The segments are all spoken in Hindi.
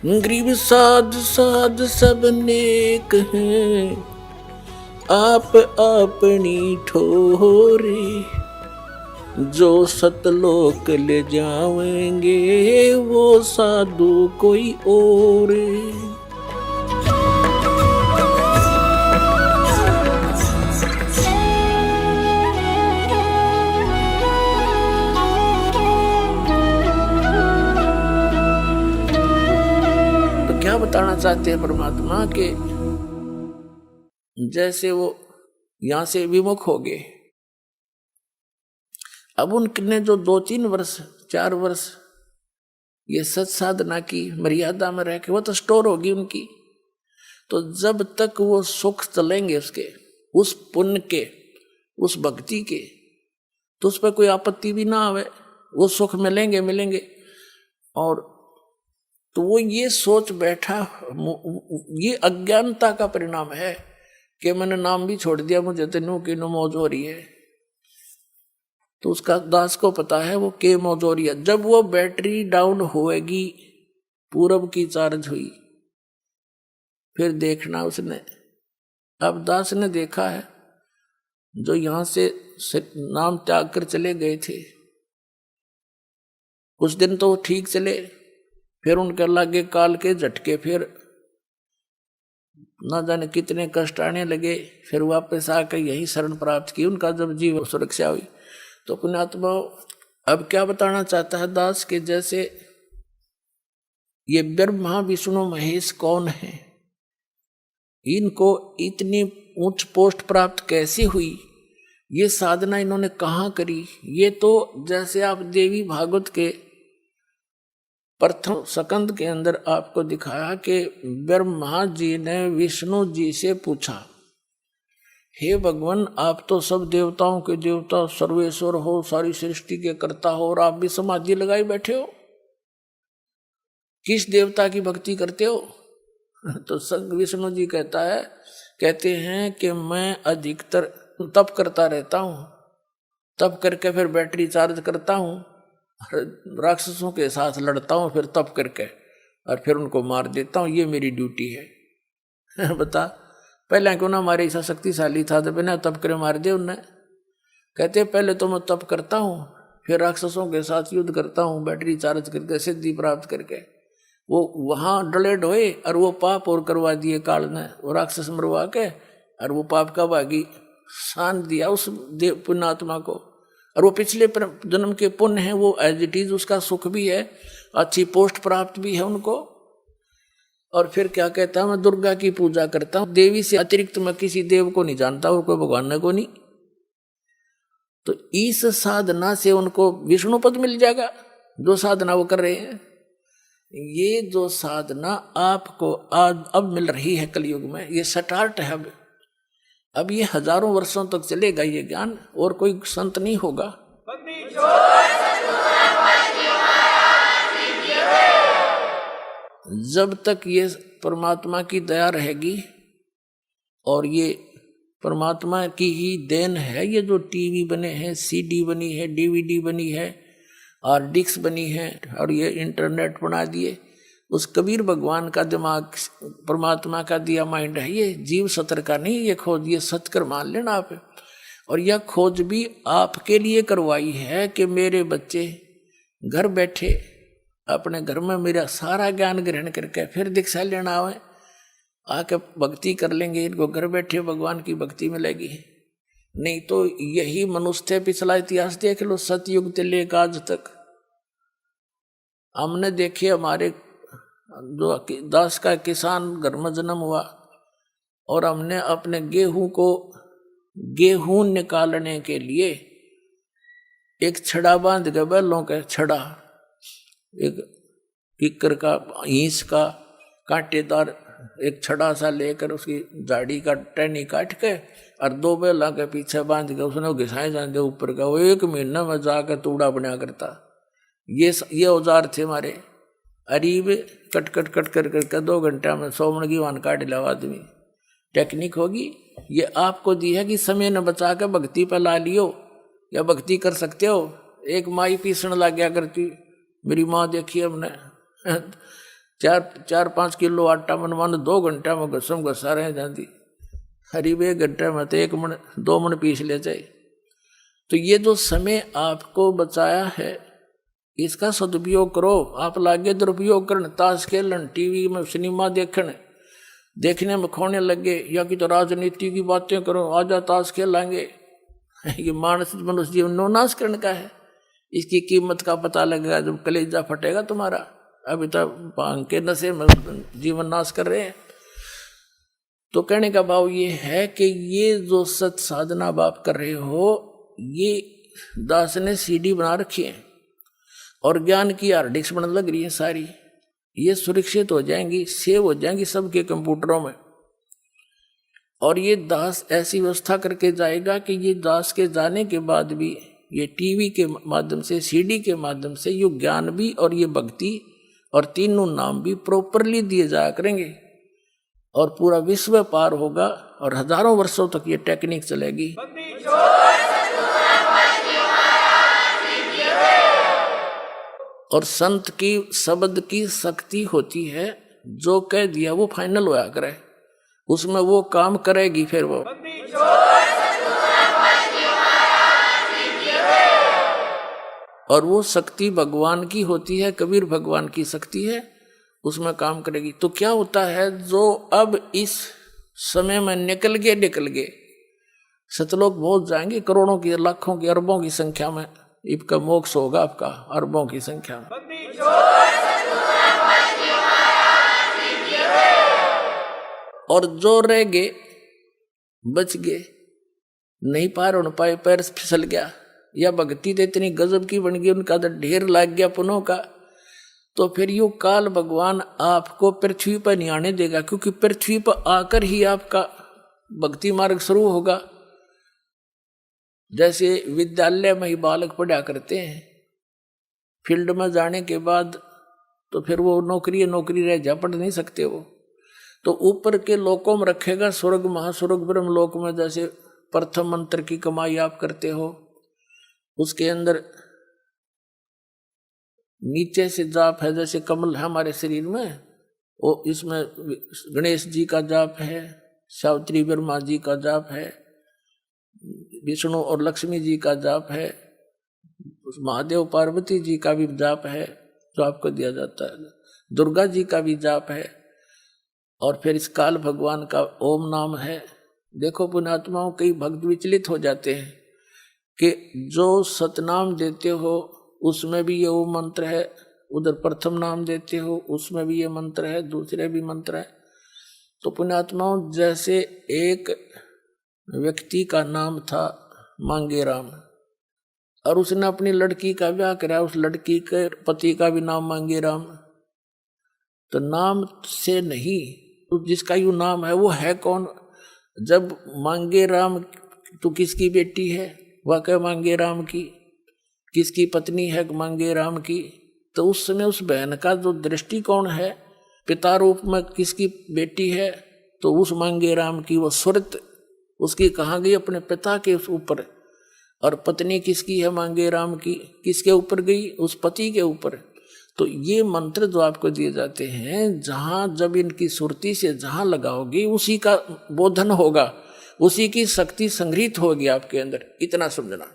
गरीब साध साध सब नेक हैं, आप अपनी ठोरे। जो सतलोक ले जाएंगे वो साधु कोई और। तो क्या बताना चाहते हैं परमात्मा के, जैसे वो यहां से विमुख हो गए, अब उनने जो 2-3 वर्ष 4 वर्ष ये सत साधना की मर्यादा में रह के वो तो स्टोर होगी उनकी। तो जब तक वो सुख चलेंगे उसके, उस पुण्य के, उस भक्ति के, तो उस पर कोई आपत्ति भी ना आवे, वो सुख मिलेंगे मिलेंगे। और तो वो ये सोच बैठा, ये अज्ञानता का परिणाम है कि मैंने नाम भी छोड़ दिया, मुझे तेनों की नो मौज हो रही है। तो उसका दास को पता है वो के मौज हो रही है। जब वो बैटरी डाउन होएगी, पूरब की चार्ज हुई, फिर देखना उसने। अब दास ने देखा है जो यहां से नाम त्याग कर चले गए थे, कुछ दिन तो ठीक चले, फिर उनके लागे काल के झटके, फिर ना जाने कितने कष्ट आने लगे, फिर वापस आकर यही शरण प्राप्त की। उनका जब जीव सुरक्षा हुई तो पुण्यात्मा अब क्या बताना चाहता है दास के, जैसे ये ब्रह्मा विष्णु महेश कौन है, इनको इतनी उच्च पोस्ट प्राप्त कैसे हुई, ये साधना इन्होंने कहाँ करी। ये तो जैसे आप देवी भागवत के प्रथम स्कंद के अंदर आपको दिखाया कि ब्रह्मा जी ने विष्णु जी से पूछा, हे भगवान आप तो सब देवताओं के देवता सर्वेश्वर हो, सारी सृष्टि के कर्ता हो, और आप भी समाधि लगाए बैठे हो, किस देवता की भक्ति करते हो? तो संग विष्णु जी कहते हैं कि मैं अधिकतर तप करता रहता हूँ, तप करके फिर बैटरी चार्ज करता हूँ, राक्षसों के साथ लड़ता हूँ, फिर तप करके और फिर उनको मार देता हूँ, ये मेरी ड्यूटी है। बता पहले क्यों ना हमारे ऐसा शक्तिशाली था तो बिना तप करे मार दे उन्हें। कहते पहले तो मैं तप करता हूँ, फिर राक्षसों के साथ युद्ध करता हूँ, बैटरी चार्ज करके सिद्धि प्राप्त करके। वो वहाँ डले ढोए और वो पाप और करवा दिए काल ने, वो राक्षस मरवा के, और वो पाप का भागी शान दिया उस पुण्यात्मा को। और वो पिछले जन्म के पुण्य है, वो एज इट इज उसका सुख भी है, अच्छी पोस्ट प्राप्त भी है उनको। और फिर क्या कहता है, मैं दुर्गा की पूजा करता हूँ, देवी से अतिरिक्त मैं किसी देव को नहीं जानता और कोई भगवान को नहीं। तो इस साधना से उनको विष्णु पद मिल जाएगा, जो साधना वो कर रहे हैं। ये जो साधना आपको आज अब मिल रही है कलयुग में, ये स्टार्ट है। अब ये हजारों वर्षों तक चलेगा ये ज्ञान, और कोई संत नहीं होगा। जब तक ये परमात्मा की दया रहेगी, और ये परमात्मा की ही देन है, ये जो टीवी बने हैं, सीडी बनी है, डीवीडी बनी है, और डिस्क बनी है, और ये इंटरनेट बना दिए, उस कबीर भगवान का दिमाग, परमात्मा का दिया माइंड है। ये जीव सत्र का नहीं, ये खोज, ये सत्कर मान लेना आप। और यह खोज भी आपके लिए करवाई है कि मेरे बच्चे घर बैठे अपने घर में मेरा सारा ज्ञान ग्रहण करके फिर दीक्षा लेना आवे, आके भक्ति कर लेंगे, इनको घर बैठे भगवान की भक्ति मिलेगी। नहीं तो यही मनुष्य पिछला इतिहास देख लो, सतयुग से लेकर आज तक हमने देखे, हमारे जो दास का किसान घर में जन्म हुआ, और हमने अपने गेहूं निकालने के लिए एक छड़ा बांध के, बैलों का छड़ा, एक किक्कर का ईंस का कांटेदार एक छड़ा सा लेकर उसकी झाड़ी का टहनी काट के और 2 बैलों के पीछे बांध के उसने घिसाए जाते ऊपर का, वो 1 महीना में जाकर तूड़ा बना करता। ये औजार थे हमारे। अरीब कट कर 2 घंटा में 100 मन की वान काट लिया आदमी। टेक्निक होगी ये आपको दी है कि समय न बचा के भक्ति पर ला लियो, या भक्ति कर सकते हो। एक माई पीसण लग गया करती, मेरी माँ देखी हमने, चार 5 किलो आटा मनवान 2 घंटा में घसम घसा रहे जाती, करीब 1 घंटे में तो 1 मन 2 मन पीस ले जाए। तो ये जो समय आपको बचाया है इसका सदुपयोग करो। आप लागे दुरुपयोग करन, ताश खेलन, टीवी में सिनेमा देखने में खोने लगे, या कि तो राजनीति की बातें करो, आजा ताश खेलेंगे। ये मानसिक मनुष्य जीवन नो नाश करने का है। इसकी कीमत का पता लगेगा जब कलेजा फटेगा तुम्हारा। अभी तो भांग के नशे में जीवन नाश कर रहे हैं। तो कहने का भाव ये है कि ये जो सत साधना आप कर रहे हो, ये दास ने सीडी बना रखी है और ज्ञान की हार्ड डिस्क बनने लग रही है सारी। ये सुरक्षित हो जाएंगी, सेव हो जाएंगी सबके कंप्यूटरों में। और ये दास ऐसी व्यवस्था करके जाएगा कि ये दास के जाने के बाद भी ये टीवी के माध्यम से, सीडी के माध्यम से ये ज्ञान भी और ये भक्ति और तीनों नाम भी प्रॉपरली दिए जाया करेंगे और पूरा विश्व पार होगा और हजारों वर्षों तक ये टेक्निक चलेगी। और संत की शब्द की शक्ति होती है, जो कह दिया वो फाइनल होया करे, उसमें वो काम करेगी। फिर वो और वो शक्ति भगवान की होती है, कबीर भगवान की शक्ति है, उसमें काम करेगी। तो क्या होता है, जो अब इस समय में निकल गए सतलोक पहुंच जाएंगे, करोड़ों की, लाखों की, अरबों की संख्या में इनका मोक्ष होगा, आपका अरबों की संख्या में। और जो रह गए बच गए, नहीं पार हो पाए, पैर फिसल गया, या भक्ति तो इतनी गजब की बन गई उनका तो ढेर लाग गया पुनों का, तो फिर यू काल भगवान आपको पृथ्वी पर नहीं आने देगा, क्योंकि पृथ्वी पर आकर ही आपका भक्ति मार्ग शुरू होगा। जैसे विद्यालय में ही बालक पढ़ा करते हैं, फील्ड में जाने के बाद तो फिर वो नौकरी रह जा, पढ़ नहीं सकते वो, तो ऊपर के लोकों में रखेगा, स्वर्ग महास्वर्ग ब्रह्म लोक में जैसे प्रथम मंत्र की कमाई आप करते हो, उसके अंदर नीचे से जाप है, जैसे कमल है हमारे शरीर में, वो इसमें गणेश जी का जाप है, सावित्री ब्रह्मा जी का जाप है, विष्णु और लक्ष्मी जी का जाप है, महादेव पार्वती जी का भी जाप है जो आपको दिया जाता है, दुर्गा जी का भी जाप है, और फिर इस काल भगवान का ओम नाम है। देखो पुण्यात्माओं, कई भक्त विचलित हो जाते हैं कि जो सतनाम देते हो उसमें भी ये ओम मंत्र है, उधर प्रथम नाम देते हो उसमें भी ये मंत्र है, दूसरे भी मंत्र है। तो पुण्यात्माओं, जैसे एक व्यक्ति का नाम था मांगे राम, और उसने अपनी लड़की का ब्याह करा, उस लड़की के पति का भी नाम मांगे राम, तो नाम से नहीं, तो जिसका यू नाम है वो है कौन? जब मांगे राम तो किसकी बेटी है? वह क्या मांगे राम की? किसकी पत्नी है मांगे राम की? तो उस समय उस बहन का जो दृष्टिकोण है, पिता रूप में किसकी बेटी है, तो उस मांगे राम की वो सुरत उसकी कहाँ गई? अपने पिता के ऊपर। और पत्नी किसकी है मांगे राम की? किसके ऊपर गई? उस पति के ऊपर। तो ये मंत्र जो आपको दिए जाते हैं, जहाँ जब इनकी सुरती से जहाँ लगाओगे उसी का बोधन होगा, उसी की शक्ति संग्रहित होगी आपके अंदर, इतना समझना।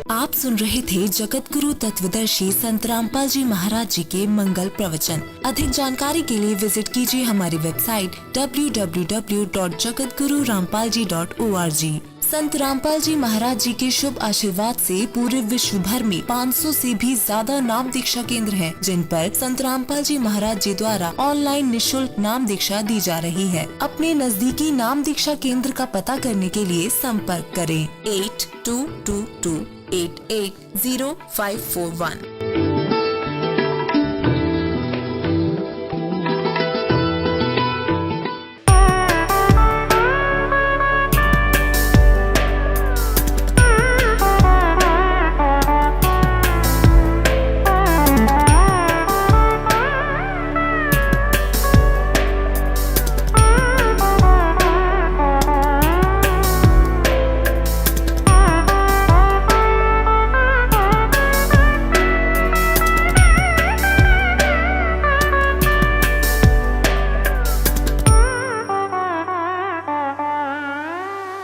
आप सुन रहे थे जगत गुरु तत्वदर्शी संत रामपाल जी महाराज जी के मंगल प्रवचन। अधिक जानकारी के लिए विजिट कीजिए हमारी वेबसाइट www.jagatgururampalji.org। संत रामपाल जी महाराज जी के शुभ आशीर्वाद से पूरे विश्व भर में 500 से भी ज्यादा नाम दीक्षा केंद्र हैं, जिन पर संत रामपाल जी महाराज जी द्वारा ऑनलाइन निःशुल्क नाम दीक्षा दी जा रही है। अपने नजदीकी नाम दीक्षा केंद्र का पता करने के लिए संपर्क करें 8222880541।